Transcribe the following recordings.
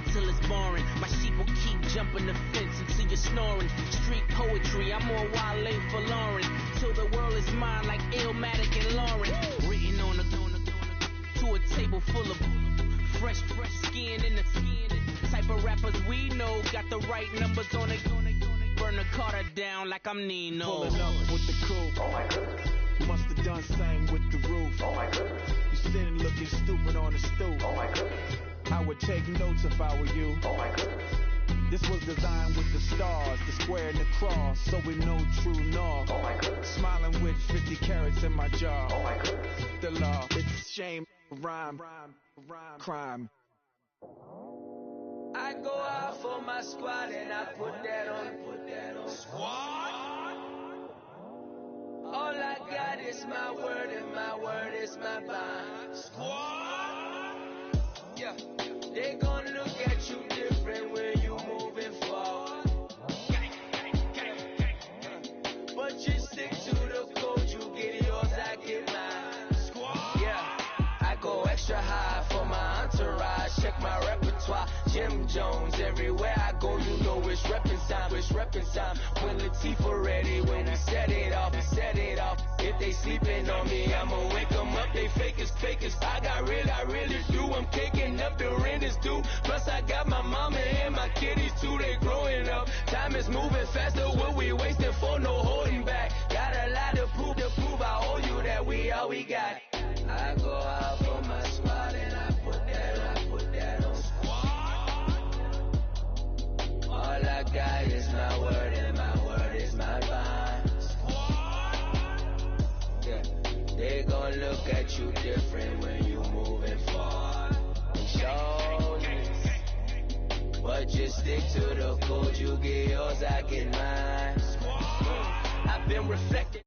until it's boring. My sheep will keep jumping the fence until you're snoring. Street poetry, I'm more Wale for Lauren. Till the world is mine like Illmatic and Lauren. Written on to a table full of fresh skin in the type of rappers we know. Got the right numbers on it. Burn the Carter down like I'm Nino. Pulling up with the coupe. Oh my goodness. Must have done same with the roof. Oh my goodness. You sitting looking stupid on the stoop. Oh my goodness. I would take notes if I were you. Oh my goodness. This was designed with the stars, the square and the cross, so we know true north. Oh my goodness. Smiling with 50 carats in my jaw. Oh my goodness. The law, it's shame, rhyme, crime. I go out for my squad and I put that on. Squad. All I got is my word and my word is my bond. Squad. Yeah. They gon' look at you different when you moving forward. But you stick to the code, you get yours, I get mine. Squad. Yeah. I go extra high for my entourage. Check my repertoire. Jim Jones, everywhere I go, you know it's reppin' time, it's reppin' time. When Latifah ready, when we set it off, If they sleeping on me, I'ma wake them up, they fakers. I really do, I'm kicking up the rent is due. Plus I got my mama and my kiddies too, they growing up. Time is moving faster, what we wasting for, no holding back. Got a lot to prove, I owe you that we all we got. I go out for my squad and I put that on. All I got is my word and my word is my bond. Yeah, they gon' look at you different when you moving forward. But just stick to the code, you get yours, I get mine. I've been reflecting.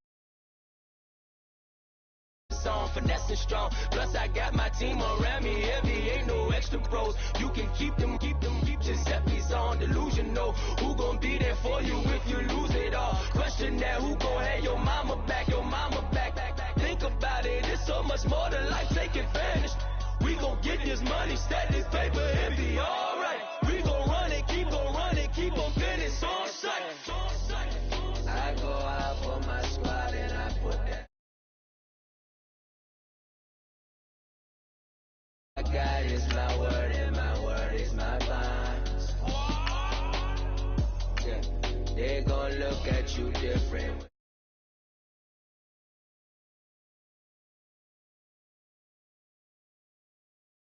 On finesse strong, plus I got my team around me heavy, ain't no extra pros. You can keep them, Giuseppe's on delusional. Who gon' be there for you if you lose it all? Question that, who gon' have your mama back? Think about it, it's so much more than life, take advantage. We gon' get this money, stack this paper and be alright. We gon' run it, keep on finish on sight. I go out for my squad and I put that. God is my word and my word is my bond. Yeah, they gon' look at you different.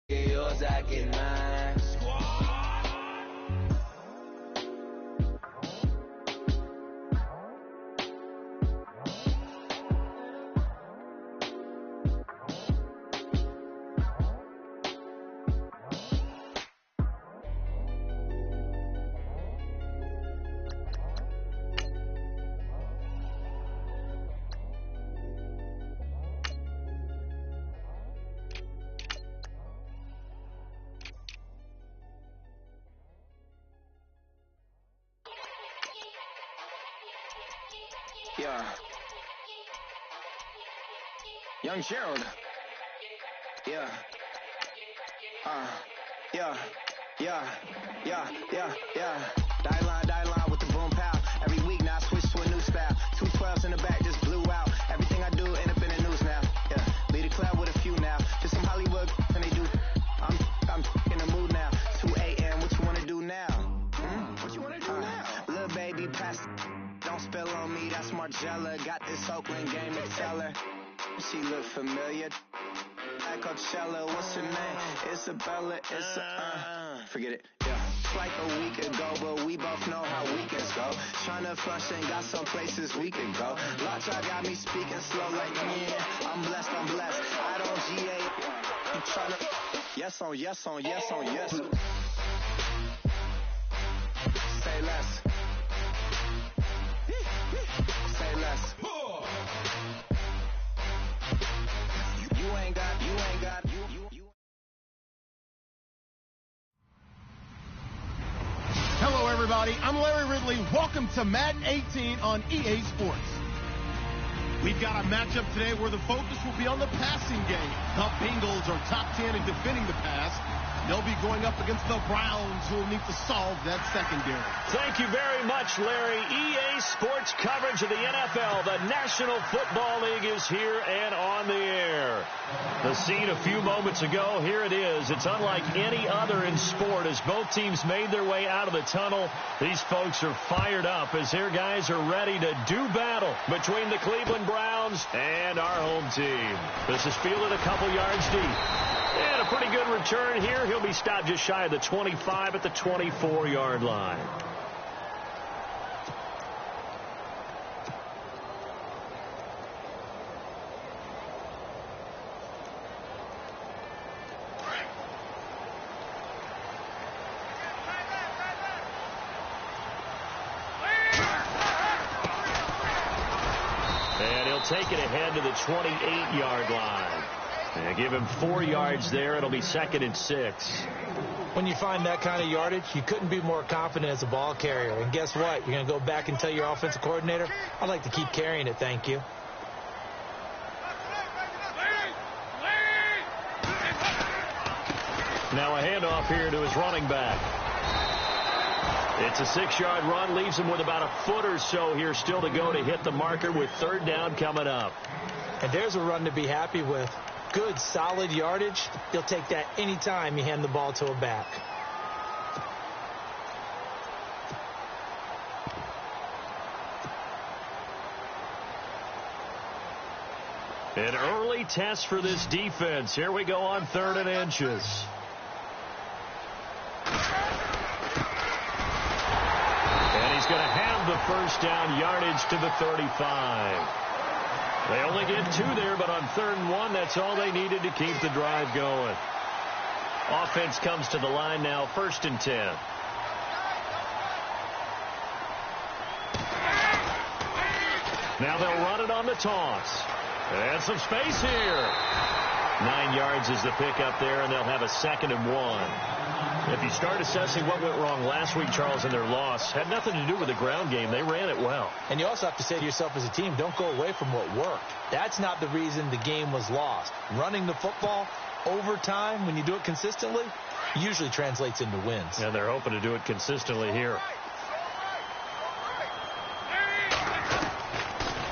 Get yours, I get mine. Yeah. Young Gerald. Yeah. Die line with the boom pow. Every week now I switch to a new style. 212s in the back just blew out. Everything I do end up in the news now. Yeah. Lead a club with a few now. Just some Hollywood and they do. I'm in the mood now. 2 a.m. What you wanna do now? What you wanna do now? Little baby pass. Don't spill on me, that's Margella. Got this Oakland game to tell her. She look familiar. Like Coachella, what's her name? Isabella, forget it, yeah. Like a week ago, but we both know how weekends go. Tryna function, got some places we could go. Lots y'all got me speaking slow like, yeah, I'm blessed. I don't GA. You tryna, yes on yes. Say less. Say less. You ain't got. Hello, everybody. I'm Larry Ridley. Welcome to Madden 18 on EA Sports. We've got a matchup today where the focus will be on the passing game. The Bengals are top 10 in defending the pass. They'll be going up against the Browns, who will need to solve that secondary. Thank you very much, Larry. EA Sports coverage of the NFL. The National Football League is here and on the air. The scene a few moments ago, here it is. It's unlike any other in sport as both teams made their way out of the tunnel. These folks are fired up as their guys are ready to do battle between the Cleveland Browns and our home team. This is fielded a couple yards deep. And a pretty good return here. He'll be stopped just shy of the 25 at the 24-yard line. And he'll take it ahead to the 28-yard line. And give him 4 yards there. It'll be 2nd and 6. When you find that kind of yardage, you couldn't be more confident as a ball carrier. And guess what? You're going to go back and tell your offensive coordinator, I'd like to keep carrying it, thank you. Now a handoff here to his running back. It's a 6-yard run. Leaves him with about a foot or so here still to go to hit the marker with 3rd down coming up. And there's a run to be happy with. Good, solid yardage. You'll take that anytime you hand the ball to a back. An early test for this defense. Here we go on 3rd and inches. And he's going to have the 1st down yardage to the 35. They only get 2 there, but on 3rd and 1, that's all they needed to keep the drive going. Offense comes to the line now, 1st and 10. Now they'll run it on the toss. And some space here. 9 yards is the pickup there, and they'll have a 2nd and 1. If you start assessing what went wrong last week, Charles, in their loss, had nothing to do with the ground game. They ran it well. And you also have to say to yourself as a team, don't go away from what worked. That's not the reason the game was lost. Running the football over time, when you do it consistently, usually translates into wins. And they're hoping to do it consistently here.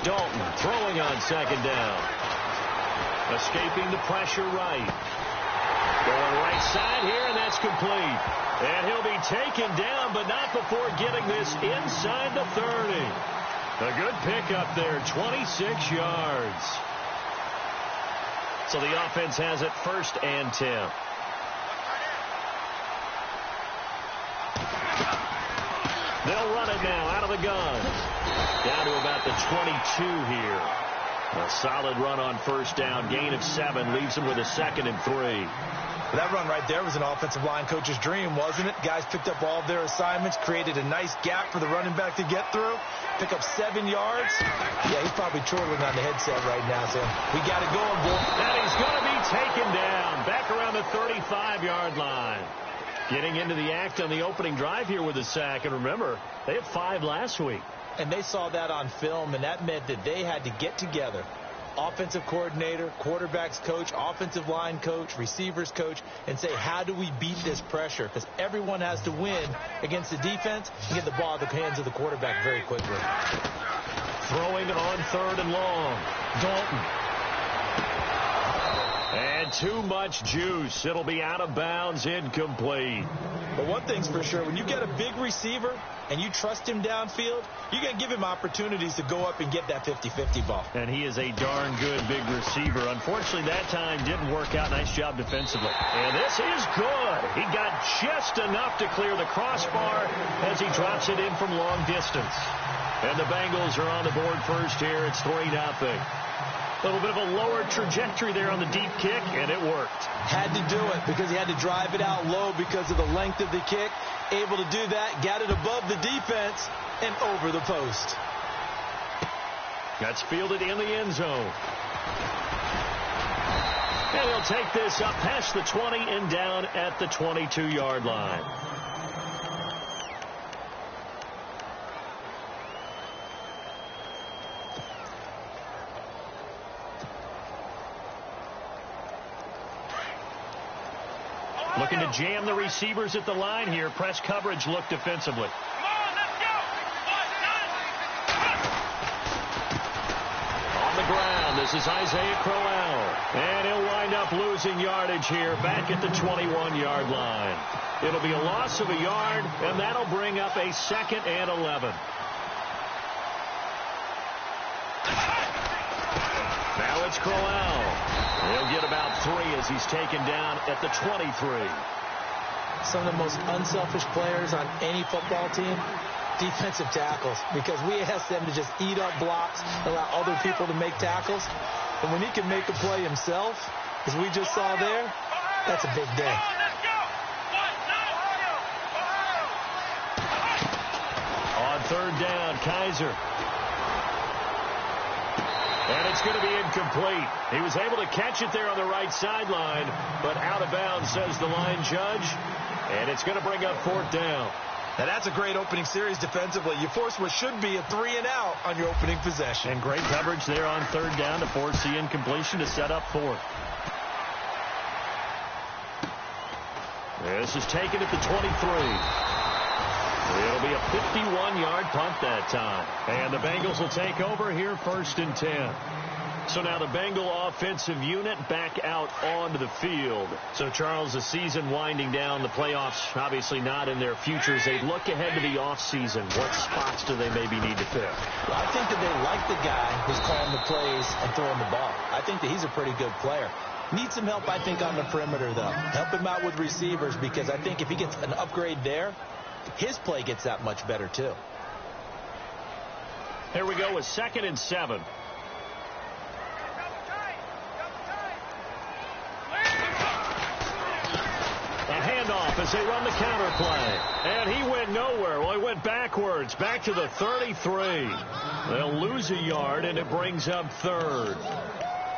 Dalton throwing on 2nd down. Escaping the pressure right. Going right side here, and that's complete. And he'll be taken down, but not before getting this inside the 30. A good pickup there, 26 yards. So the offense has it 1st and 10. They'll run it now out of the gun. Down to about the 22 here. A solid run on 1st down. Gain of 7 leaves them with a 2nd and 3. That run right there was an offensive line coach's dream, wasn't it? Guys picked up all of their assignments, created a nice gap for the running back to get through, pick up 7 yards. Yeah, he's probably chortling on the headset right now, saying, we got it going, boy. And he's going to be taken down back around the 35-yard line. Getting into the act on the opening drive here with a sack. And remember, they had 5 last week. And they saw that on film, and that meant that they had to get together. Offensive coordinator, quarterback's coach, offensive line coach, receivers coach, and say, how do we beat this pressure? Because everyone has to win against the defense and get the ball at the hands of the quarterback very quickly. Throwing it on 3rd and long. Dalton. And too much juice. It'll be out of bounds, incomplete. But one thing's for sure, when you get a big receiver and you trust him downfield, you're going to give him opportunities to go up and get that 50-50 ball. And he is a darn good big receiver. Unfortunately, that time didn't work out. Nice job defensively. And this is good. He got just enough to clear the crossbar as he drops it in from long distance. And the Bengals are on the board first here. It's 3-0. A little bit of a lower trajectory there on the deep kick, and it worked. Had to do it because he had to drive it out low because of the length of the kick. Able to do that, got it above the defense and over the post. That's fielded in the end zone. And he'll take this up past the 20 and down at the 22-yard line. looking to jam the receivers at the line here. Press coverage look defensively. On the ground, this is Isaiah Crowell. And he'll wind up losing yardage here back at the 21-yard line. It'll be a loss of a yard, and that'll bring up a 2nd and 11. Now it's Crowell. He'll get about 3 as he's taken down at the 23. Some of the most unselfish players on any football team, defensive tackles, because we ask them to just eat up blocks, allow other people to make tackles. And when he can make a play himself, as we just saw there, that's a big day. On 3rd down, Kaiser. And it's going to be incomplete. He was able to catch it there on the right sideline, but out of bounds, says the line judge. And it's going to bring up 4th down. And that's a great opening series defensively. You force what should be a 3-and-out on your opening possession. And great coverage there on 3rd down to force the incompletion to set up 4th. This is taken at the 23. It'll be a 51-yard punt that time. And the Bengals will take over here 1st and 10. So now the Bengal offensive unit back out onto the field. So, Charles, the season winding down, the playoffs obviously not in their futures. They look ahead to the offseason. What spots do they maybe need to fill? Well, I think that they like the guy who's calling the plays and throwing the ball. I think that he's a pretty good player. Needs some help, I think, on the perimeter, though. Help him out with receivers, because I think if he gets an upgrade there, his play gets that much better, too. Here we go with 2nd and 7. A handoff as they run the counter play. And he went nowhere. Well, he went backwards, back to the 33. They'll lose a yard, and it brings up 3rd.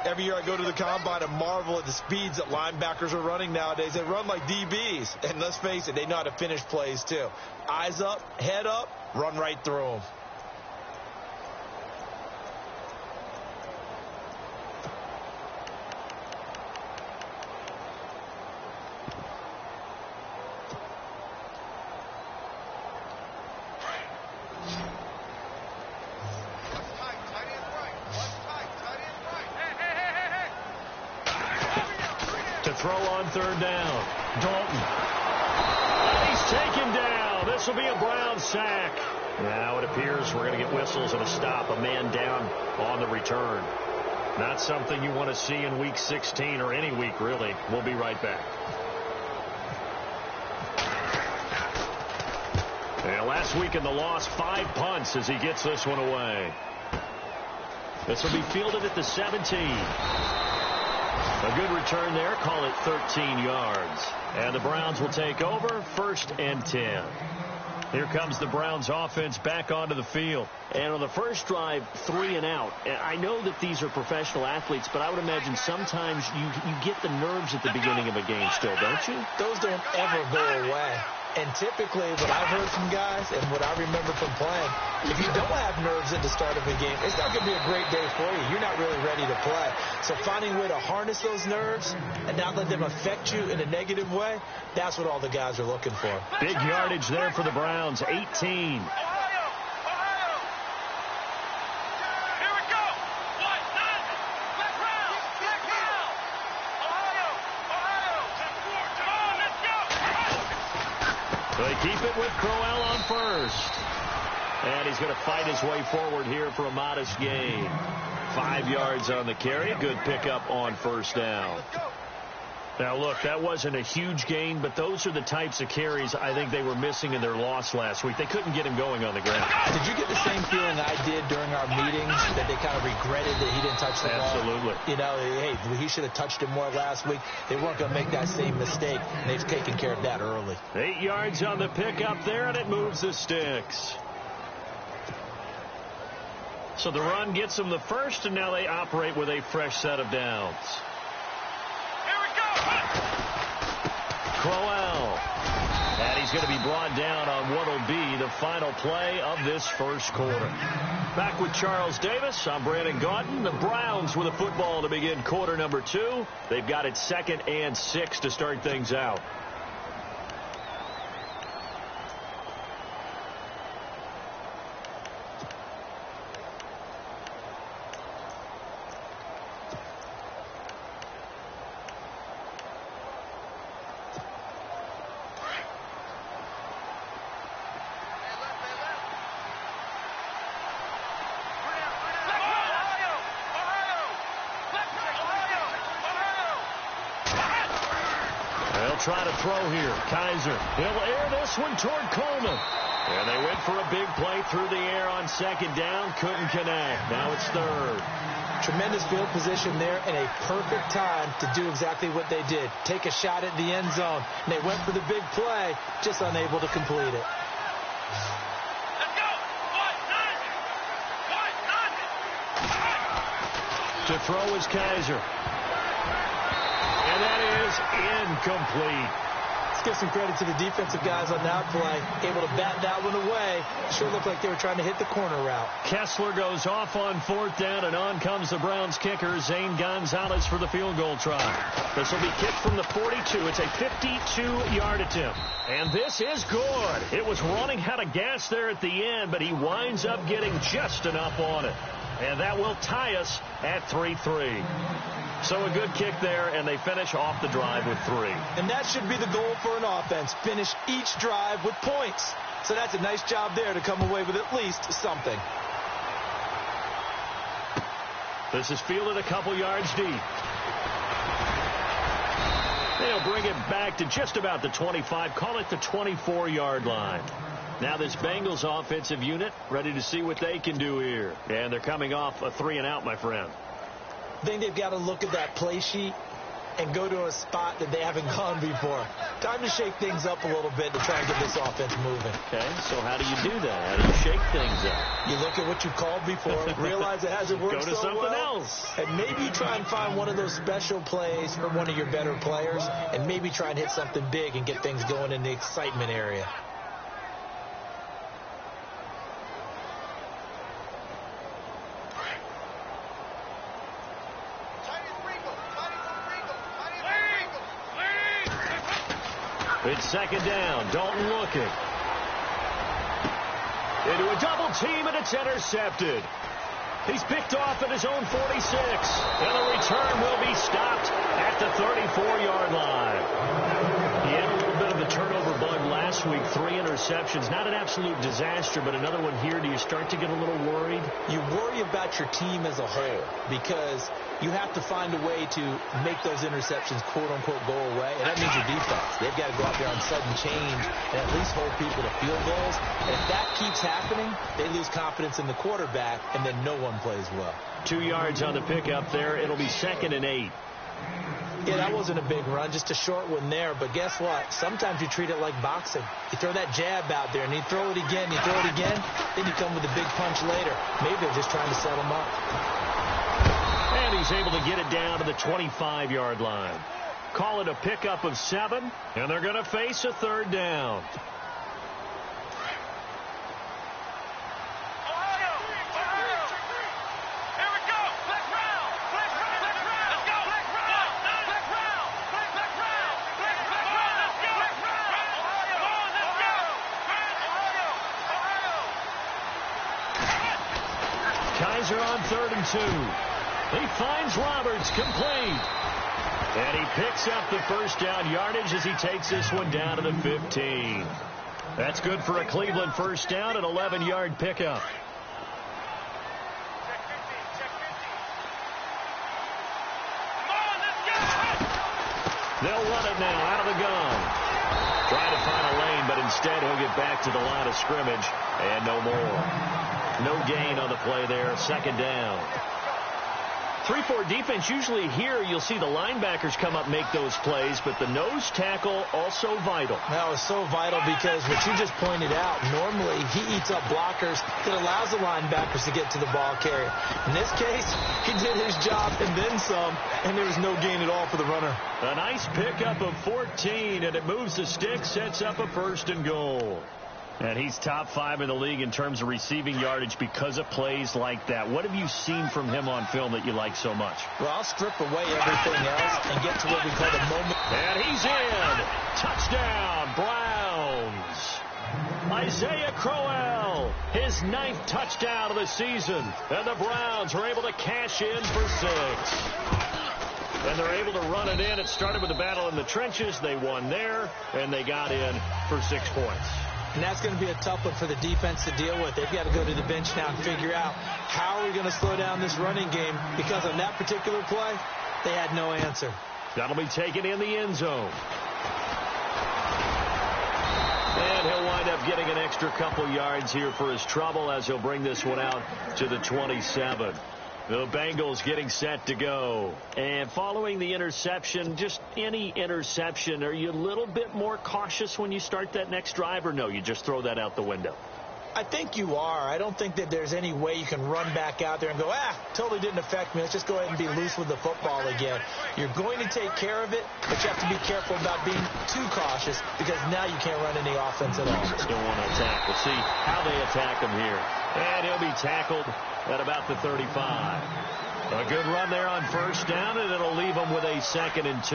Every year I go to the combine and marvel at the speeds that linebackers are running nowadays. They run like DBs. And let's face it, they know how to finish plays, too. Eyes up, head up, run right through them. Throw on 3rd down. Dalton. And he's taken down. This will be a Brown sack. Now it appears we're going to get whistles and a stop. A man down on the return. Not something you want to see in Week 16 or any week, really. We'll be right back. And last week in the loss, 5 punts as he gets this one away. This will be fielded at the 17. A good return there. Call it 13 yards. And the Browns will take over 1st and 10. Here comes the Browns offense back onto the field. And on the first drive, 3 and out. And I know that these are professional athletes, but I would imagine sometimes you get the nerves at the beginning of a game still, don't you? Those don't ever go away. And typically, what I've heard from guys and what I remember from playing, if you don't have nerves at the start of a game, it's not going to be a great day for you. You're not really ready to play. So finding a way to harness those nerves and not let them affect you in a negative way, that's what all the guys are looking for. Big yardage there for the Browns, 18. They keep it with Crowell on 1st. And he's going to fight his way forward here for a modest gain. 5 yards on the carry. Good pickup on 1st down. Now, look, that wasn't a huge gain, but those are the types of carries I think they were missing in their loss last week. They couldn't get him going on the ground. Did you get the same feeling I did during our meetings, that they kind of regretted that he didn't touch the ball? Absolutely. You know, hey, he should have touched it more last week. They weren't going to make that same mistake, and they've taken care of that early. 8 yards on the pickup there, and it moves the sticks. So the run gets them the first, and now they operate with a fresh set of downs. Crowell. And he's going to be brought down on what will be the final play of this first quarter. Back with Charles Davis. I'm Brandon Gaudin. The Browns with a football to begin quarter number 2. They've got it 2nd and 6 to start things out. try to throw here. Kaiser, he'll air this one toward Coleman. And they went for a big play through the air on second down. Couldn't connect. Now it's third. Tremendous field position there and a perfect time to do exactly what they did. Take a shot at the end zone. And they went for the big play, just unable to complete it. To throw is Kaiser. And that is incomplete. Let's give some credit to the defensive guys on that play. Able to bat that one away. Sure looked like they were trying to hit the corner route. Kessler goes off on fourth down, and on comes the Browns kicker, Zane Gonzalez, for the field goal try. This will be kicked from the 42. It's a 52-yard attempt. And this is good. It was running out of gas there at the end, but he winds up getting just enough on it. And that will tie us at 3-3. So a good kick there, and they finish off the drive with 3. And that should be the goal for an offense. Finish each drive with points. So that's a nice job there to come away with at least something. This is fielded a couple yards deep. They'll bring it back to just about the 25. Call it the 24-yard line. Now this Bengals offensive unit ready to see what they can do here. And they're coming off a 3-and-out, my friend. I think they've got to look at that play sheet and go to a spot that they haven't gone before. Time to shake things up a little bit to try and get this offense moving. Okay, so how do you do that? How do you shake things up? You look at what you called before, realize it hasn't worked so well. Go to something else. And maybe you try and find one of those special plays for one of your better players, and maybe try and hit something big and get things going in the excitement area. It's second down. Dalton looking. Into a double team, and it's intercepted. He's picked off at his own 46. And the return will be stopped at the 34-yard line. He had a little bit of a turnover bug last week. 3 interceptions. Not an absolute disaster, but another one here. Do you start to get a little worried? You worry about your team as a whole because you have to find a way to make those interceptions, quote-unquote, go away. And that means your defense. They've got to go out there on sudden change and at least hold people to field goals. And if that keeps happening, they lose confidence in the quarterback, and then no one plays well. 2 yards on the pickup there. It'll be 2nd and 8. Yeah, that wasn't a big run, just a short one there. But guess what? Sometimes you treat it like boxing. You throw that jab out there, and you throw it again, you throw it again, then you come with a big punch later. Maybe they're just trying to set them up. And he's able to get it down to the 25-yard line. Call it a pickup of 7, and they're going to face a 3rd down. Kaiser on 3rd and 2. He finds Roberts, complete. And he picks up the first down yardage as he takes this one down to the 15. That's good for a Cleveland first down, an 11-yard pickup. They'll run it now out of the gun. Trying to find a lane, but instead he'll get back to the line of scrimmage and no more. No gain on the play there, 2nd down. 3-4 defense, usually here you'll see the linebackers come up, make those plays, but the nose tackle also vital. That was so vital because what you just pointed out, normally he eats up blockers that allows the linebackers to get to the ball carrier. In this case, he did his job and then some, and there was no gain at all for the runner. A nice pickup of 14, and it moves the stick, sets up a 1st and goal. And he's top 5 in the league in terms of receiving yardage because of plays like that. What have you seen from him on film that you like so much? Well, I'll strip away everything else and get to what we call the moment. And he's in. Touchdown, Browns. Isaiah Crowell, his 9th touchdown of the season. And the Browns are able to cash in for 6. And they're able to run it in. It started with a battle in the trenches. They won there, and they got in for 6 points. And that's going to be a tough one for the defense to deal with. They've got to go to the bench now and figure out how are we going to slow down this running game, because on that particular play, they had no answer. That'll be taken in the end zone. getting an extra couple yards here for his trouble as he'll bring this one out to the 27. The Bengals getting set to go. And following the interception, just any interception, are you a little bit more cautious when you start that next drive, or no, you just throw that out the window? I think you are. I don't think that there's any way you can run back out there and go, totally didn't affect me. Let's just go ahead and be loose with the football again. You're going to take care of it, but you have to be careful about being too cautious because now you can't run any offense at all. Still want to attack. We'll see how they attack him here. And he'll be tackled at about the 35. A good run there on first down, and it'll leave him with a 2nd and 2.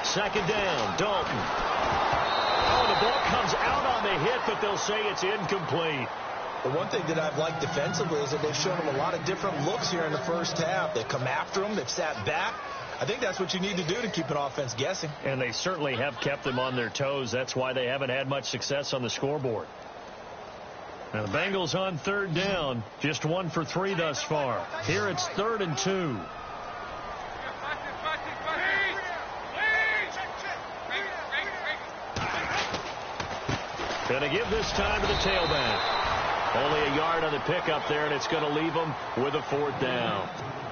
Second down, Dalton. Oh, the ball comes out on the hit, but they'll say it's incomplete. The one thing that I've liked defensively is that they've shown him a lot of different looks here in the first half. They've come after him. They've sat back. I think that's what you need to do to keep an offense guessing. And they certainly have kept them on their toes. That's why they haven't had much success on the scoreboard. Now the Bengals on 3rd down. Just 1 for 3 thus far. Here it's 3rd and 2. Going to give this time to the tailback. Only a yard on the pickup there, and it's going to leave them with a 4th down.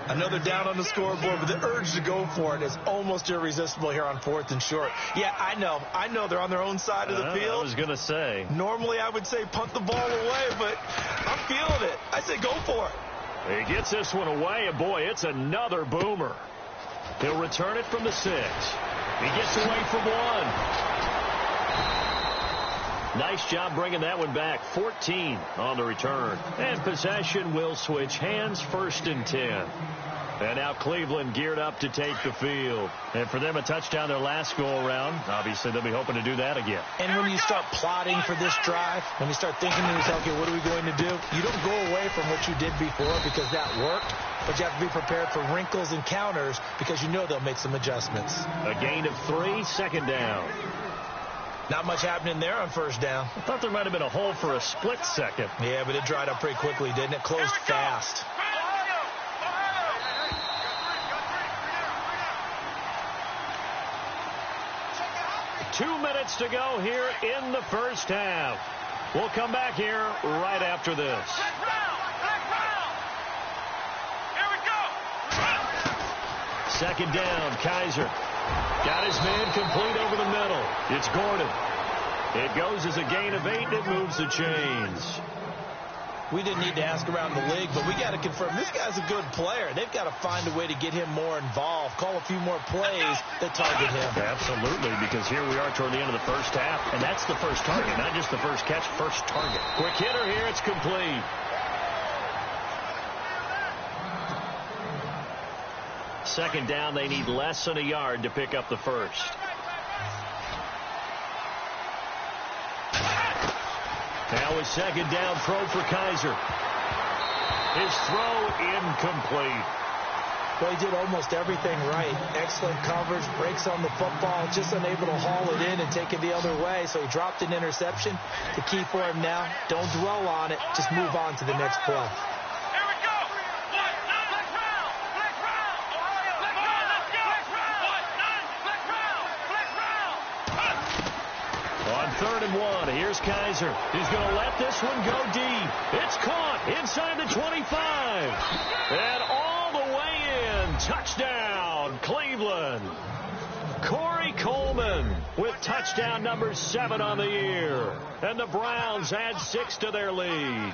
Another down on the scoreboard, but the urge to go for it is almost irresistible here on 4th and short. Yeah, I know they're on their own side of the field. I was going to say. Normally I would say punt the ball away, but I'm feeling it. I say go for it. He gets this one away, and boy, it's another boomer. He'll return it from the 6. He gets away from 1. Nice job bringing that one back. 14 on the return. And possession will switch hands, 1st and 10. And now Cleveland geared up to take the field. And for them, a touchdown their last go-around. Obviously, they'll be hoping to do that again. And when you start plotting for this drive, when you start thinking to yourself, okay, what are we going to do? You don't go away from what you did before because that worked. But you have to be prepared for wrinkles and counters because you know they'll make some adjustments. A gain of 3, 2nd down. Not much happening there on 1st down. I thought there might have been a hole for a split second. Yeah, but it dried up pretty quickly, didn't it? Closed fast. Two minutes to go here in the first half. We'll come back here right after this. Second down, Kaiser. Got his man complete over the middle. It's Gordon. It goes as a gain of 8, and it moves the chains. We didn't need to ask around the league, but we got to confirm this guy's a good player. They've got to find a way to get him more involved, call a few more plays that target him. Absolutely, because here we are toward the end of the first half, and that's the first target, not just the first catch, first target. Quick hitter here, it's complete. Second down, they need less than a yard to pick up the first. Now a second down throw for Kaiser. His throw incomplete. Well, he did almost everything right. Excellent coverage, breaks on the football, just unable to haul it in and take it the other way. So he dropped an interception. The key for him now, don't dwell on it. Just move on to the next play. On 3rd and 1, here's Kaiser. He's going to let this one go deep. It's caught inside the 25. And all the way in. Touchdown, Cleveland. Corey Coleman with touchdown number 7 on the year. And the Browns add 6 to their lead.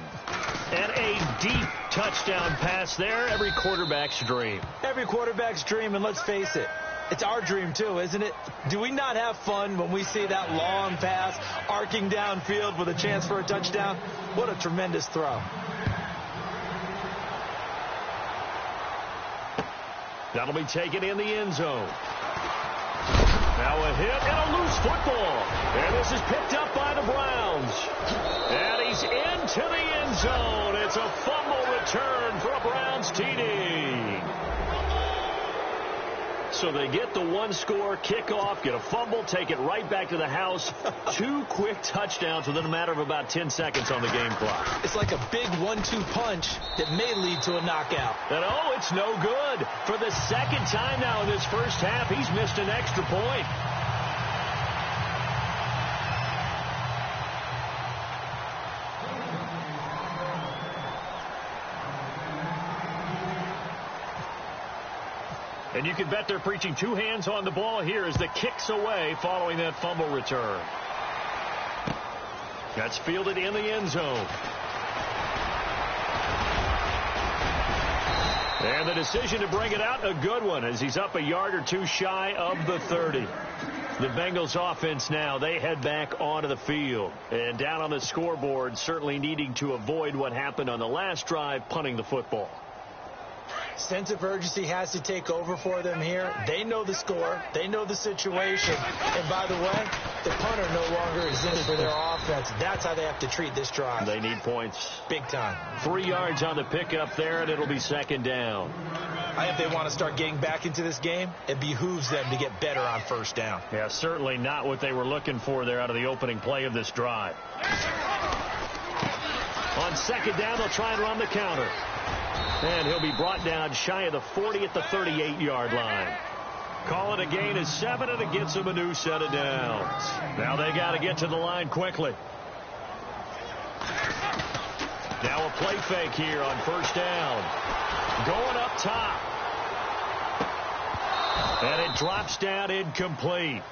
And a deep touchdown pass there. Every quarterback's dream. Every quarterback's dream, and let's face it, it's our dream too, isn't it? Do we not have fun when we see that long pass arcing downfield with a chance for a touchdown? What a tremendous throw. That'll be taken in the end zone. Now a hit and a loose football. And this is picked up by the Browns. And he's into the end zone. It's a fumble return for a Browns TD. So they get the one-score kickoff, get a fumble, take it right back to the house. 2 quick touchdowns within a matter of about 10 seconds on the game clock. It's like a big 1-2 punch that may lead to a knockout. And, oh, it's no good. For the second time now in this first half, he's missed an extra point. And you can bet they're preaching 2 hands on the ball here as the kick's away following that fumble return. That's fielded in the end zone. And the decision to bring it out, a good one, as he's up a yard or 2 shy of the 30. The Bengals offense now, they head back onto the field. And down on the scoreboard, certainly needing to avoid what happened on the last drive, punting the football. Sense of urgency has to take over for them here. They know the score. They know the situation. And by the way, the punter no longer exists for their offense. That's how they have to treat this drive. They need points. Big time. 3 yards on the pickup there, and it'll be second down. If they want to start getting back into this game, it behooves them to get better on first down. Yeah, certainly not what they were looking for there out of the opening play of this drive. On second down, they'll try and run the counter. And he'll be brought down shy of the 40 at the 38-yard line. Call it a gain of 7, and it gets him a new set of downs. Now they got to get to the line quickly. Now a play fake here on first down. Going up top. And it drops down incomplete.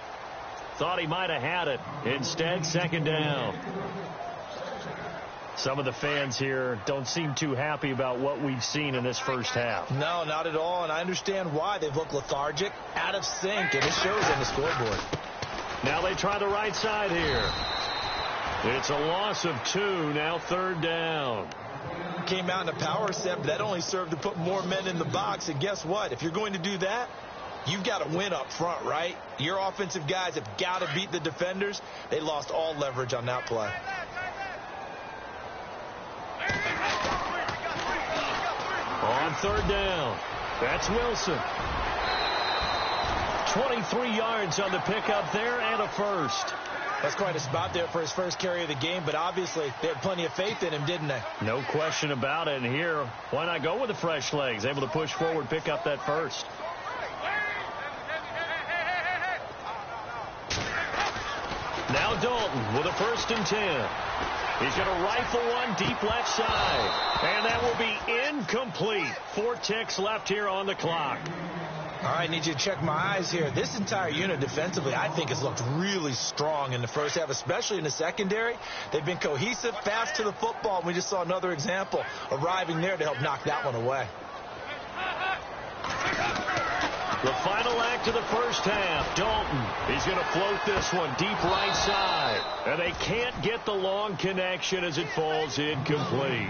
Thought he might have had it. Instead, second down. Some of the fans here don't seem too happy about what we've seen in this first half. No, not at all, and I understand why. They've looked lethargic, out of sync, and it shows on the scoreboard. Now they try the right side here. It's a loss of 2, now third down. Came out in a power set, but that only served to put more men in the box, and guess what? If you're going to do that, you've got to win up front, right? Your offensive guys have got to beat the defenders. They lost all leverage on that play. On third down, that's Wilson. 23 yards on the pickup there and a first. That's quite a spot there for his first carry of the game, but obviously they had plenty of faith in him, didn't they? No question about it. And here, why not go with the fresh legs? Able to push forward, pick up that first. Now Dalton with a 1st and 10. He's going to rifle one deep left side. And that will be incomplete. 4 ticks left here on the clock. All right, I need you to check my eyes here. This entire unit defensively, I think, has looked really strong in the first half, especially in the secondary. They've been cohesive, fast to the football. We just saw another example arriving there to help knock that one away. The final act of the first half. Dalton, he's going to float this one deep right side. And they can't get the long connection as it falls incomplete.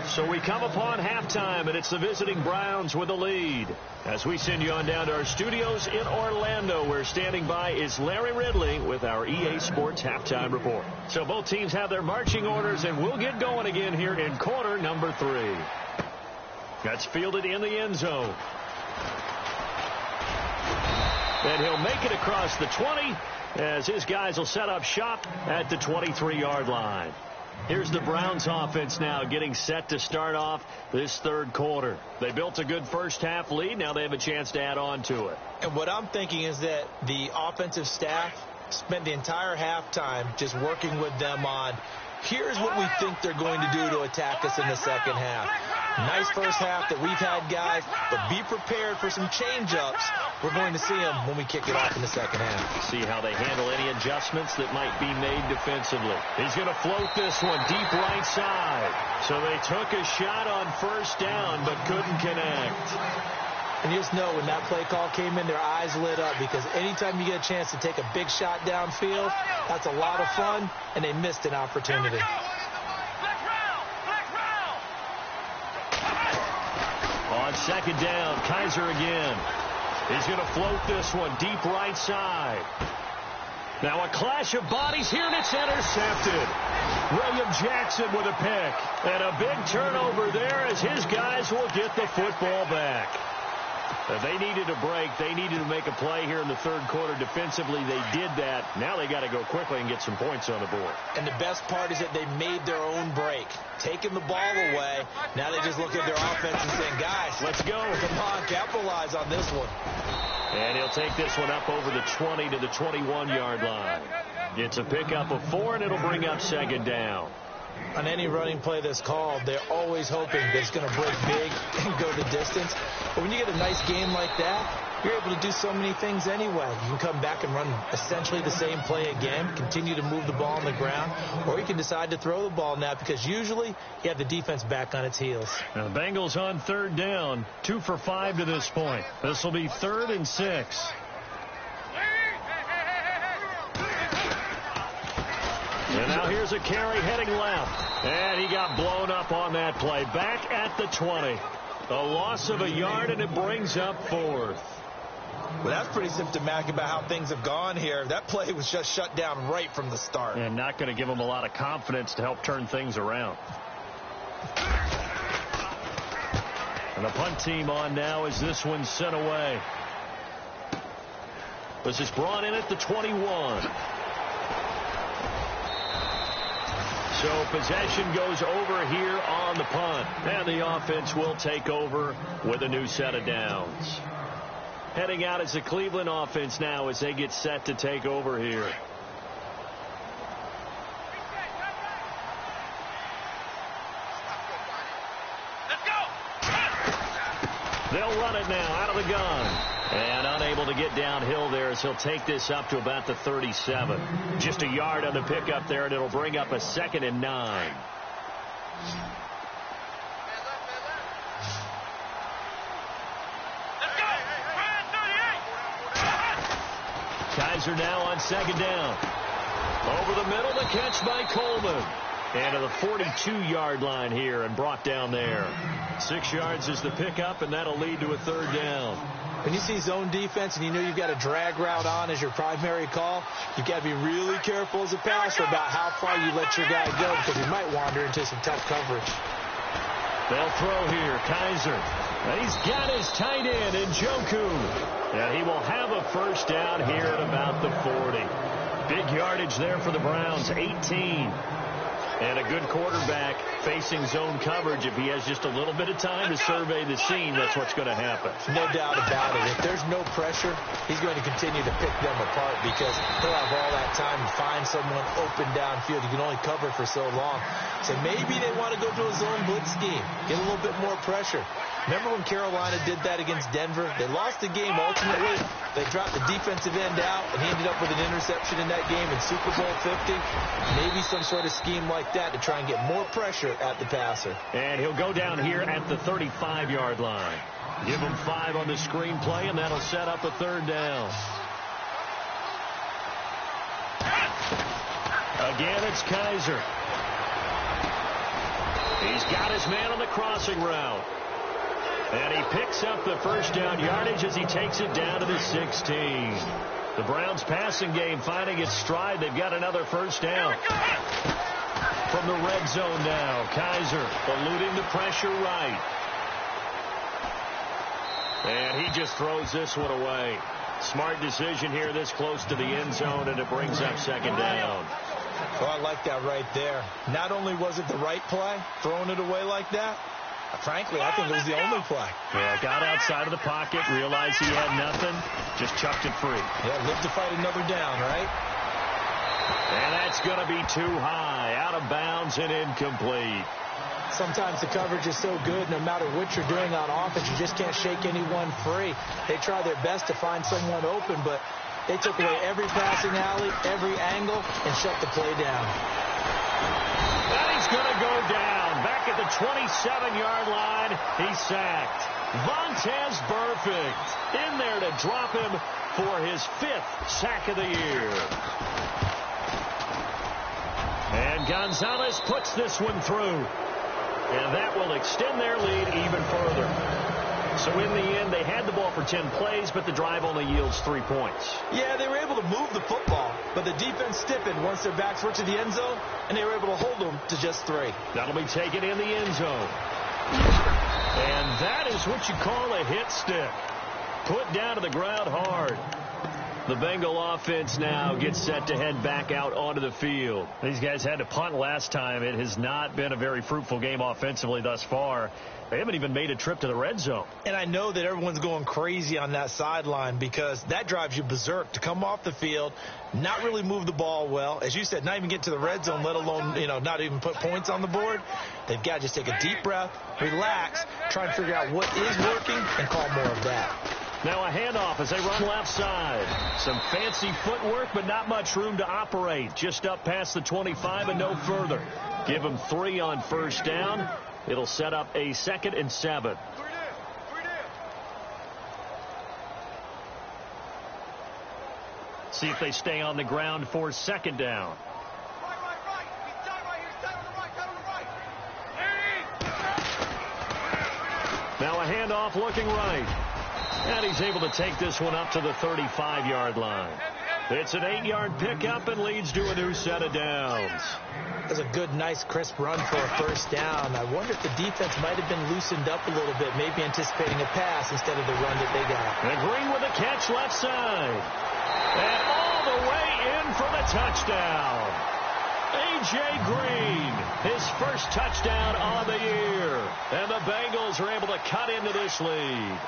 So we come upon halftime, and it's the visiting Browns with the lead. As we send you on down to our studios in Orlando, where standing by is Larry Ridley with our EA Sports Halftime Report. So both teams have their marching orders, and we'll get going again here in quarter number 3. That's fielded in the end zone. And he'll make it across the 20 as his guys will set up shop at the 23-yard line. Here's the Browns offense now getting set to start off this third quarter. They built a good first half lead. Now they have a chance to add on to it. And what I'm thinking is that the offensive staff spent the entire halftime just working with them on, here's what we think they're going to do to attack us in the second half. Nice first half that we've had, guys, but be prepared for some change-ups. We're going to see them when we kick it off in the second half. See how they handle any adjustments that might be made defensively. He's going to float this one deep right side. So they took a shot on first down but couldn't connect. And you just know when that play call came in, their eyes lit up, because anytime you get a chance to take a big shot downfield, that's a lot of fun, and they missed an opportunity. On second down, Kaiser again. He's going to float this one deep right side. Now a clash of bodies here, and it's intercepted. William Jackson with a pick. And a big turnover there as his guys will get the football back. They needed a break. They needed to make a play here in the third quarter. Defensively, they did that. Now they got to go quickly and get some points on the board. And the best part is that they made their own break. Taking the ball away. Now they just look at their offense and saying, guys, let's go. Come on, capitalize on this one. And he'll take this one up over the 20 to the 21-yard line. It's a pickup of 4, and it'll bring up second down. On any running play that's called, they're always hoping that it's going to break big and go the distance. But when you get a nice game like that, you're able to do so many things anyway. You can come back and run essentially the same play again, continue to move the ball on the ground, or you can decide to throw the ball now because usually you have the defense back on its heels. Now the Bengals on third down, 2 for 5 to this point. This will be 3rd and 6. And now here's a carry heading left. And he got blown up on that play. Back at the 20. A loss of a yard, and it brings up 4th. Well, that's pretty symptomatic about how things have gone here. That play was just shut down right from the start. And not going to give them a lot of confidence to help turn things around. And the punt team on now as this one's sent away. This is brought in at the 21. So possession goes over here on the punt. And the offense will take over with a new set of downs. Heading out is the Cleveland offense now as they get set to take over here. They'll run it now out of the gun. And unable to get downhill there as he'll take this up to about the 37. Just a yard on the pickup there, and it'll bring up a 2nd and 9. Kaiser now on 2nd down. Over the middle, the catch by Coleman. And to the 42-yard line here and brought down there. 6 yards is the pickup, and that'll lead to a 3rd down. When you see zone defense and you know you've got a drag route on as your primary call, you've got to be really careful as a passer about how far you let your guy go because you might wander into some tough coverage. They'll throw here. Kaiser. And he's got his tight end in Njoku. And he will have a first down here at about the 40. Big yardage there for the Browns, 18. And a good quarterback facing zone coverage. If he has just a little bit of time to survey the scene, that's what's going to happen. No doubt about it. If there's no pressure, he's going to continue to pick them apart because he'll have all that time to find someone open downfield. You can only cover for so long. So maybe they want to go to a zone blitz scheme, get a little bit more pressure. Remember when Carolina did that against Denver? They lost the game ultimately. They dropped the defensive end out, and he ended up with an interception in that game in Super Bowl 50. Maybe some sort of scheme like that to try and get more pressure at the passer. And he'll go down here at the 35-yard line. Give him 5 on the screenplay, and that'll set up a 3rd down. Again, it's Kaiser. He's got his man on the crossing route. And he picks up the first down yardage as he takes it down to the 16. The Browns passing game finding its stride. They've got another first down. From the red zone now, Kaiser eluding the pressure right. And he just throws this one away. Smart decision here this close to the end zone, and it brings up 2nd down. Oh, I like that right there. Not only was it the right play, throwing it away like that, frankly, I think it was the only play. Yeah, got outside of the pocket, realized he had nothing, just chucked it free. Yeah, live to fight another down, right? And that's going to be too high, out of bounds and incomplete. Sometimes the coverage is so good, no matter what you're doing on offense, you just can't shake anyone free. They try their best to find someone open, but they took away every passing alley, every angle, and shut the play down. And he's going to go down. Back at the 27-yard line, he's sacked. Vontaze Burfict in there to drop him for his 5th sack of the year. And Gonzalez puts this one through. And that will extend their lead even further. So in the end, they had the ball for 10 plays, but the drive only yields 3 points. Yeah, they were able to move the football, but the defense stiffened once their backs were to the end zone, and they were able to hold them to just 3. That'll be taken in the end zone. And that is what you call a hit stick. Put down to the ground hard. The Bengal offense now gets set to head back out onto the field. These guys had to punt last time. It has not been a very fruitful game offensively thus far. They haven't even made a trip to the red zone. And I know that everyone's going crazy on that sideline because that drives you berserk to come off the field, not really move the ball well. As you said, not even get to the red zone, let alone, not even put points on the board. They've got to just take a deep breath, relax, try and figure out what is working, and call more of that. Now a handoff as they run left side. Some fancy footwork, but not much room to operate. Just up past the 25 and no further. Give them 3 on first down. It'll set up a 2nd and 7. See if they stay on the ground for 2nd down. Now a handoff looking right. And he's able to take this one up to the 35-yard line. It's an 8-yard pickup and leads to a new set of downs. That's a good, nice, crisp run for a first down. I wonder if the defense might have been loosened up a little bit, maybe anticipating a pass instead of the run that they got. And Green with a catch left side. And all the way in for the touchdown. A.J. Green, his first touchdown on the year. And the Bengals are able to cut into this lead.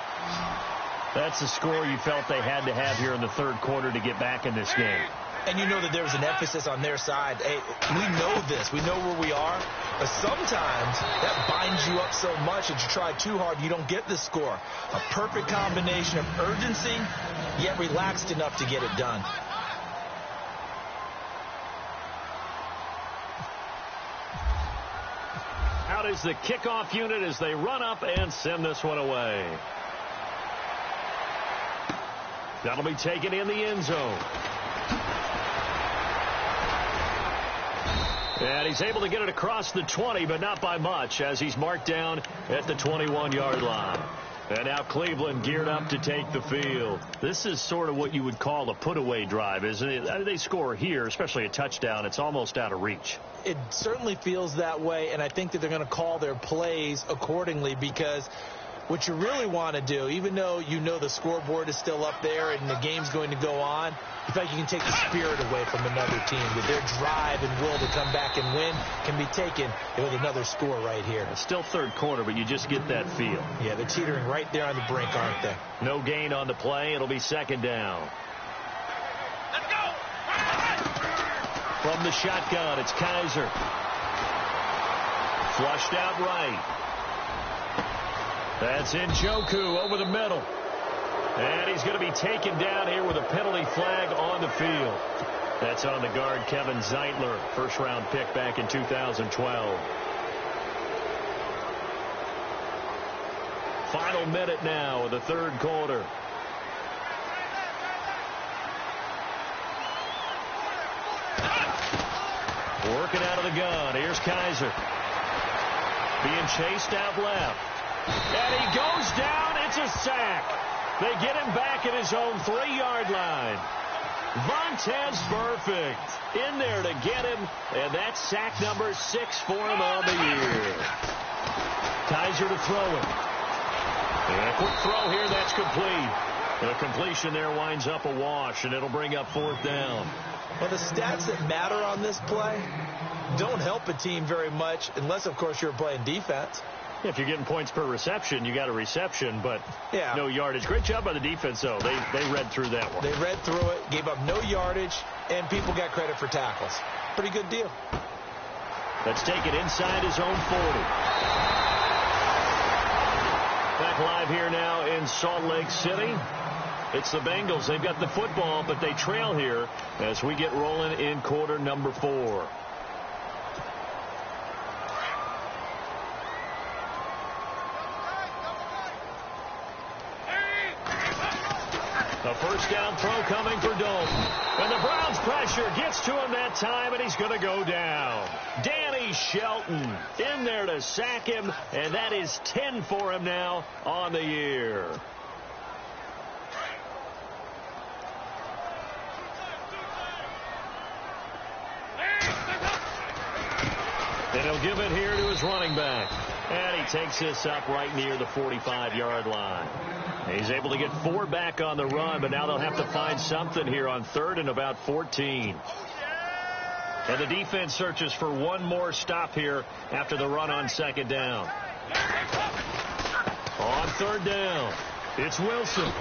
That's the score you felt they had to have here in the third quarter to get back in this game. And you know that there's an emphasis on their side. Hey, we know this. We know where we are. But sometimes that binds you up so much that you try too hard, you don't get the score. A perfect combination of urgency, yet relaxed enough to get it done. Out is the kickoff unit as they run up and send this one away. That'll be taken in the end zone. And he's able to get it across the 20, but not by much, as he's marked down at the 21-yard line. And now Cleveland geared up to take the field. This is sort of what you would call a put-away drive, isn't it? They score here, especially a touchdown. It's almost out of reach. It certainly feels that way, and I think that they're going to call their plays accordingly because what you really want to do, even though you know the scoreboard is still up there and the game's going to go on, you feel like you can take the spirit away from another team. That their drive and will to come back and win can be taken with another score right here. It's still third quarter, but you just get that feel. Yeah, they're teetering right there on the brink, aren't they? No gain on the play. It'll be 2nd down. Let's go! From the shotgun, it's Kaiser. Flushed out right. That's Njoku over the middle. And he's going to be taken down here with a penalty flag on the field. That's on the guard, Kevin Zeitler, first-round pick back in 2012. Final minute now of the third quarter. Working out of the gun. Here's Kaiser. Being chased out left. And he goes down. It's a sack. They get him back at his own 3-yard line. Vontaze Burfict in there to get him. And that's sack number 6 for him on the year. Kaiser to throw it. And a quick throw here. That's complete. The completion there winds up a wash, and it'll bring up 4th down. Well, the stats that matter on this play don't help a team very much unless, of course, you're playing defense. Yeah, if you're getting points per reception, you got a reception, but no yardage. Great job by the defense, though. They read through that one. They read through it, gave up no yardage, and people got credit for tackles. Pretty good deal. Let's take it inside his own 40. Back live here now in Salt Lake City. It's the Bengals. They've got the football, but they trail here as we get rolling in quarter number 4. A first down throw coming for Dalton. And the Browns pressure gets to him that time, and he's going to go down. Danny Shelton in there to sack him, and that is 10 for him now on the year. And he'll give it here to his running back. And he takes this up right near the 45-yard line. He's able to get 4 back on the run, but now they'll have to find something here on 3rd and about 14. And the defense searches for one more stop here after the run on 2nd down. On 3rd down, it's Wilson.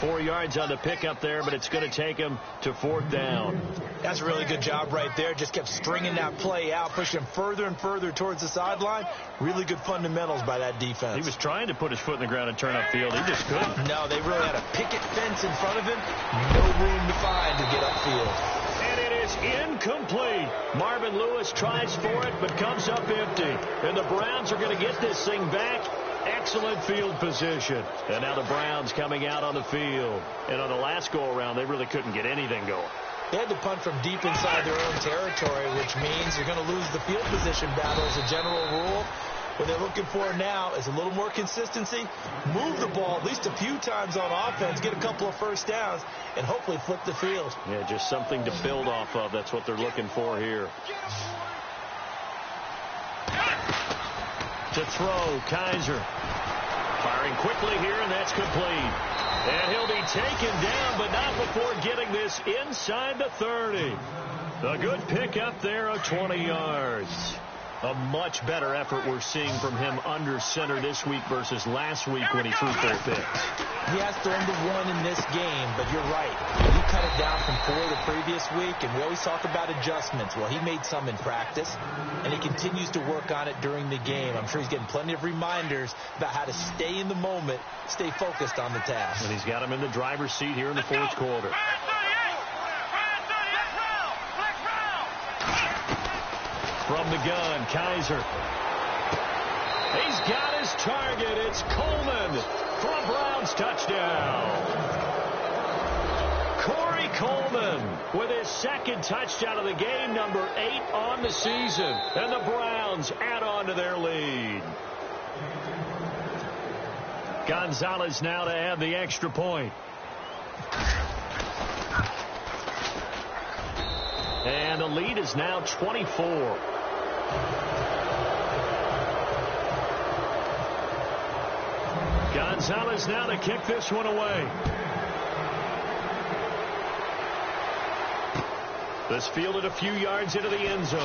4 yards on the pickup there, but it's going to take him to 4th down. That's a really good job right there. Just kept stringing that play out, pushing him further and further towards the sideline. Really good fundamentals by that defense. He was trying to put his foot in the ground and turn upfield. He just couldn't. No, they really had a picket fence in front of him. No room to find to get upfield. And it is incomplete. Marvin Lewis tries for it, but comes up empty. And the Browns are going to get this thing back. Excellent field position. And now the Browns coming out on the field. And on the last go-around, they really couldn't get anything going. They had to punt from deep inside their own territory, which means you're going to lose the field position battle as a general rule. What they're looking for now is a little more consistency, move the ball at least a few times on offense, get a couple of first downs, and hopefully flip the field. Yeah, just something to build off of. That's what they're looking for here. To throw, Kaiser. Firing quickly here, and that's complete. And he'll be taken down, but not before getting this inside the 30. A good pickup there of 20 yards. A much better effort we're seeing from him under center this week versus last week when he threw 4 picks. He has thrown the 1 in this game, but you're right. You cut it down from 4 the previous week, and we always talk about adjustments. Well, he made some in practice, and he continues to work on it during the game. I'm sure he's getting plenty of reminders about how to stay in the moment, stay focused on the task. And he's got him in the driver's seat here in the 4th quarter. From the gun, Kaiser. He's got his target. It's Coleman for a Browns touchdown. Corey Coleman with his 2nd touchdown of the game, number 8 on the season. And the Browns add on to their lead. Gonzalez now to add the extra point. And the lead is now 24. Gonzalez now to kick this one away. This fielded a few yards into the end zone.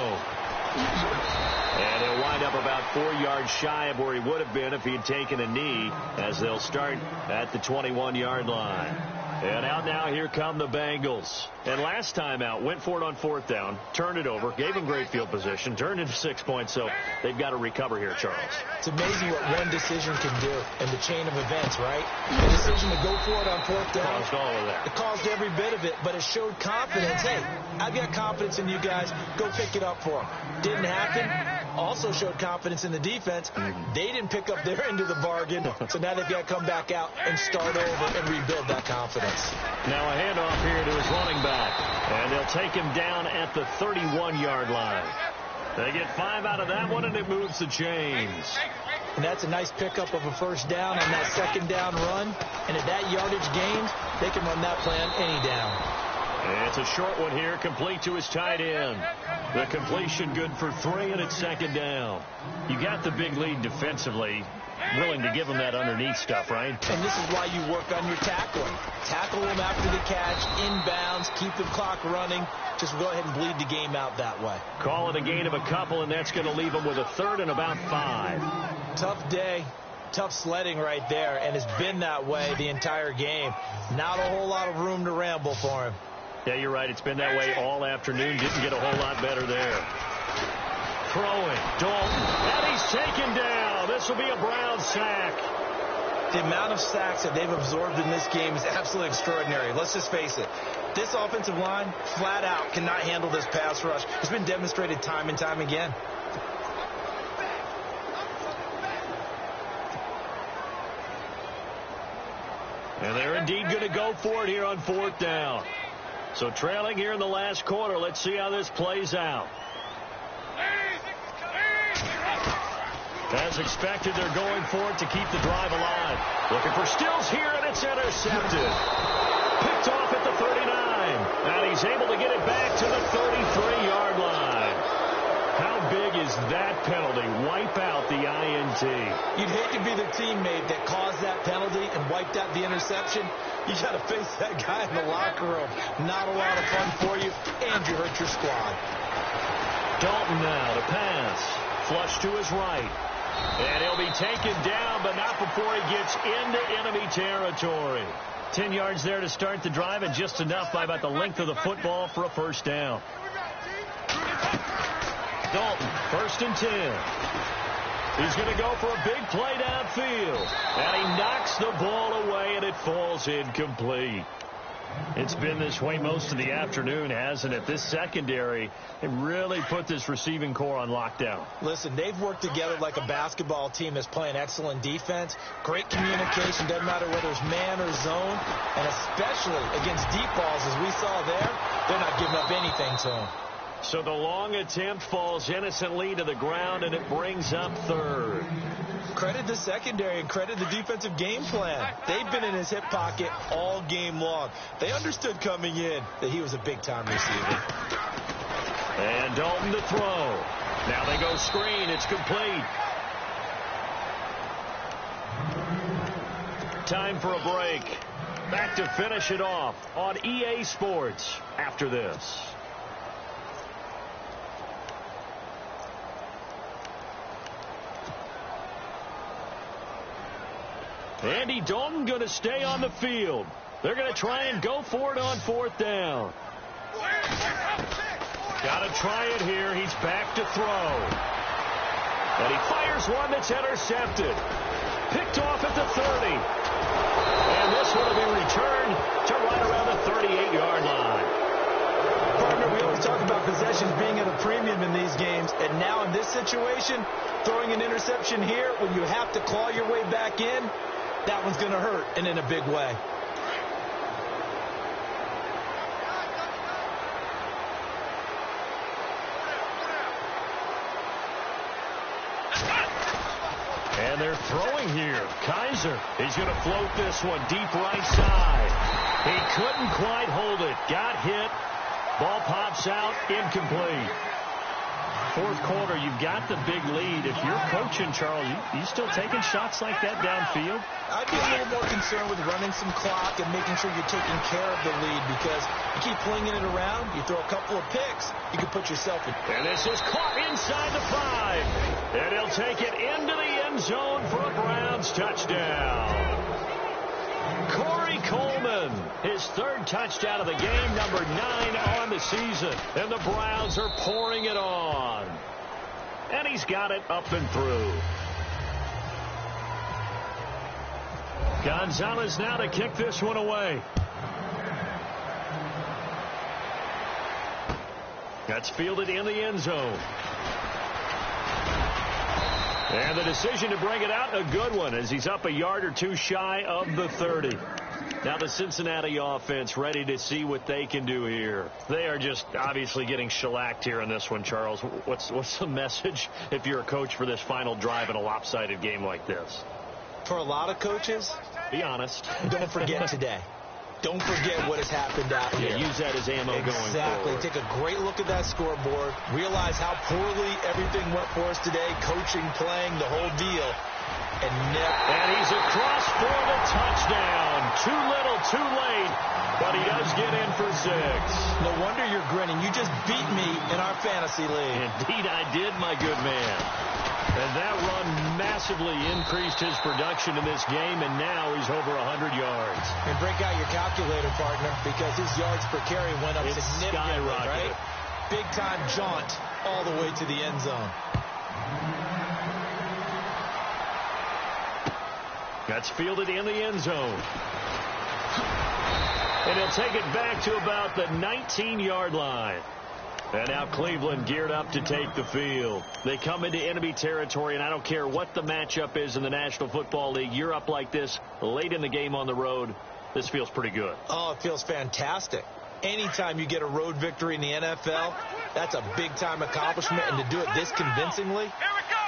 And he'll wind up about 4 yards shy of where he would have been if he had taken a knee, as they'll start at the 21-yard line. And out now, here come the Bengals. And last time out, went for it on 4th down, turned it over, gave him great field position, turned into 6 points, so they've got to recover here, Charles. It's amazing what one decision can do in the chain of events, right? The decision to go for it on 4th down. Caused all of that. It caused every bit of it, but it showed confidence. Hey, I've got confidence in you guys. Go pick it up for them. Didn't happen. Also showed confidence in the defense. They didn't pick up their end of the bargain, so now they've got to come back out and start over and rebuild that confidence. Now a handoff here to his running back, and they'll take him down at the 31-yard line. They get 5 out of that one, and it moves the chains. And that's a nice pickup of a first down on that 2nd down run. And at that yardage gained, they can run that play on any down. And it's a short one here, complete to his tight end. The completion good for 3, and it's 2nd down. You got the big lead defensively. Willing to give him that underneath stuff, right? And this is why you work on your tackling. Tackle him after the catch, inbounds, keep the clock running. Just go ahead and bleed the game out that way. Call it a gain of a couple, and that's going to leave him with a 3rd and about 5. Tough day. Tough sledding right there, and it's been that way the entire game. Not a whole lot of room to ramble for him. Yeah, you're right. It's been that way all afternoon. Didn't get a whole lot better there. Throwing, Dalton, and he's taken down. This will be a Brown sack. The amount of sacks that they've absorbed in this game is absolutely extraordinary. Let's just face it. This offensive line, flat out, cannot handle this pass rush. It's been demonstrated time and time again. And they're indeed going to go for it here on 4th down. So trailing here in the last quarter. Let's see how this plays out. As expected, they're going for it to keep the drive alive. Looking for Stills here, and it's intercepted. Picked off at the 39. And he's able to get it back to the 33-yard line. How big is that penalty? Wipe out the INT. You'd hate to be the teammate that caused that penalty and wiped out the interception. You got to face that guy in the locker room. Not a lot of fun for you, and you hurt your squad. Dalton now to pass. Flush to his right. And he'll be taken down, but not before he gets into enemy territory. 10 yards there to start the drive, and just enough by about the length of the football for a first down. Dalton, 1st and 10. He's going to go for a big play downfield. And he knocks the ball away, and it falls incomplete. It's been this way most of the afternoon, hasn't it? This secondary, they really put this receiving core on lockdown. Listen, they've worked together like a basketball team that's playing excellent defense. Great communication, doesn't matter whether it's man or zone. And especially against deep balls, as we saw there, they're not giving up anything to them. So the long attempt falls innocently to the ground, and it brings up 3rd. Credit the secondary and credit the defensive game plan. They've been in his hip pocket all game long. They understood coming in that he was a big-time receiver. And Dalton to throw. Now they go screen. It's complete. Time for a break. Back to finish it off on EA Sports after this. Andy Dalton going to stay on the field. They're going to try and go for it on 4th down. Got to try it here. He's back to throw. And he fires one that's intercepted. Picked off at the 30. And this one will be returned to right around the 38-yard line. Partner, we always talk about possessions being at a premium in these games. And now in this situation, throwing an interception here when you have to claw your way back in, that one's going to hurt, and in a big way. And they're throwing here. Kaiser, he's going to float this one deep right side. He couldn't quite hold it. Got hit. Ball pops out. Incomplete. 4th quarter, you've got the big lead. If you're coaching, Charles, you still taking shots like that downfield? I'd be a little more concerned with running some clock and making sure you're taking care of the lead, because you keep flinging it around, you throw a couple of picks, you can put yourself in. And this is caught inside the 5. And he'll take it into the end zone for a Browns touchdown. Corey Coleman, his 3rd touchdown of the game, number 9 on the season. And the Browns are pouring it on. And he's got it up and through. Gonzalez now to kick this one away. That's fielded in the end zone. And the decision to bring it out, a good one, as he's up a yard or two shy of the 30. Now the Cincinnati offense ready to see what they can do here. They are just obviously getting shellacked here in this one, Charles. What's the message if you're a coach for this final drive in a lopsided game like this? For a lot of coaches, be honest. Don't forget today. Don't forget what has happened out here. Use that as ammo going forward. Exactly. Take a great look at that scoreboard. Realize how poorly everything went for us today. Coaching, playing, the whole deal. And he's across for the touchdown. Too little, too late. But he does get in for 6. No wonder you're grinning. You just beat me in our fantasy league. Indeed I did, my good man. And that run massively increased his production in this game, and now he's over 100 yards. And break out your calculator, partner, because his yards per carry went up significantly, right? Big-time jaunt all the way to the end zone. That's fielded in the end zone. And he'll take it back to about the 19-yard line. And now Cleveland geared up to take the field. They come into enemy territory, and I don't care what the matchup is in the National Football League. You're up like this late in the game on the road. This feels pretty good. Oh, it feels fantastic. Anytime you get a road victory in the NFL, that's a big-time accomplishment. And to do it this convincingly,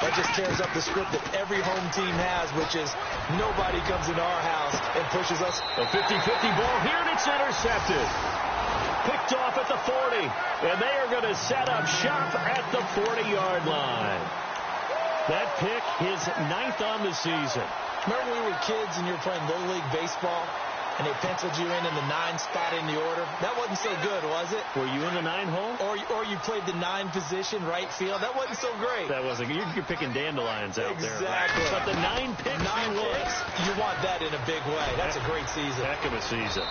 that just tears up the script that every home team has, which is nobody comes into our house and pushes us. A 50-50 ball here, and it's intercepted. picked off at the 40. And they are going to set up shop at the 40-yard line. That pick, his 9th on the season. Remember when we were kids and you were playing Little League Baseball and they penciled you in the 9 spot in the order? That wasn't so good, was it? Were you in the 9 hole? Or you played the 9 position, right field. That wasn't so great. That wasn't. You're picking dandelions out there. Exactly. But the 9 picks, you want that in a big way. That's a great season. Heck of a season.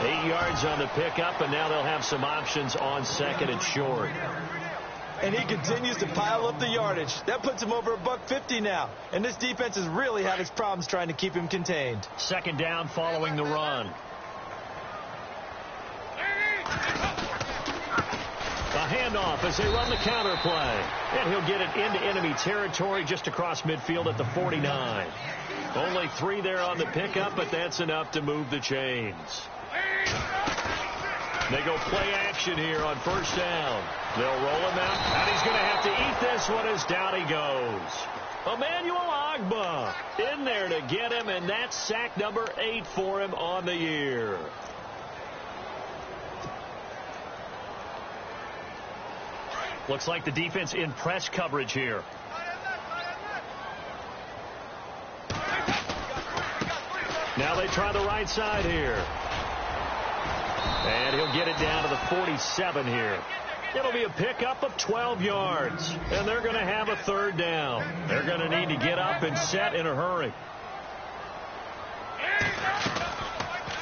8 yards on the pickup, and now they'll have some options on second and short. And he continues to pile up the yardage. That puts him over $150 now. And this defense has really had its problems trying to keep him contained. Second down following the run. A handoff as they run the counter play. And he'll get it into enemy territory just across midfield at the 49. Only 3 there on the pickup, but that's enough to move the chains. They go play action here on first down. They'll roll him out, and he's going to have to eat this one as down he goes. Emmanuel Ogbah in there to get him, and that's sack number 8 for him on the year. Looks like the defense in press coverage here. Now they try the right side here. And he'll get it down to the 47 here. It'll be a pickup of 12 yards. And they're going to have a third down. They're going to need to get up and set in a hurry.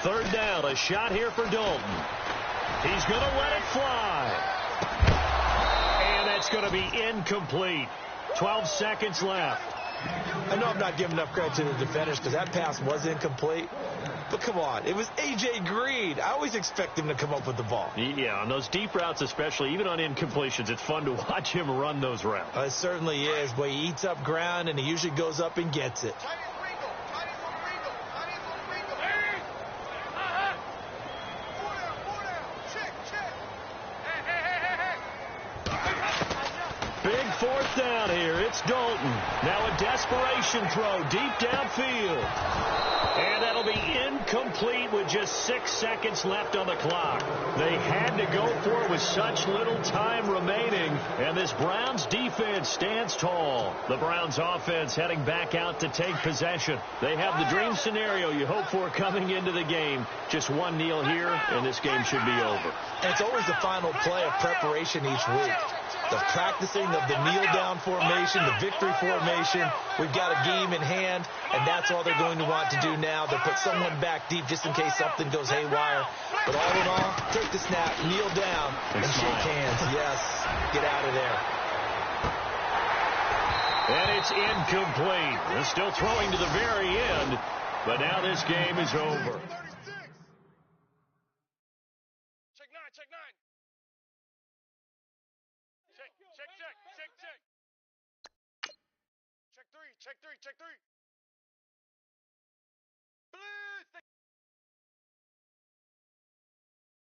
Third down, a shot here for Dalton. He's going to let it fly. And that's going to be incomplete. 12 seconds left. I know I'm not giving enough credit to the defenders because that pass was incomplete. But come on, it was A.J. Green. I always expect him to come up with the ball. Yeah, on those deep routes especially, even on incompletions, it's fun to watch him run those routes. It certainly is, but he eats up ground and he usually goes up and gets it. Big fourth down here. It's Dalton. Now a desperation throw deep downfield. And that'll be incomplete with just 6 seconds left on the clock. They had to go for it with such little time remaining. And this Browns defense stands tall. The Browns offense heading back out to take possession. They have the dream scenario you hope for coming into the game. Just one kneel here, and this game should be over. And it's always the final play of preparation each week. The practicing of the kneel-down formation, the victory formation. We've got a game in hand, and that's all they're going to want to do now. They'll put someone back deep just in case something goes haywire. But all in all, take the snap, kneel down, and shake hands. Yes, get out of there. And it's incomplete. They're still throwing to the very end, but now this game is over. Check 9, check 9. Check. Check 3, check 3, check 3.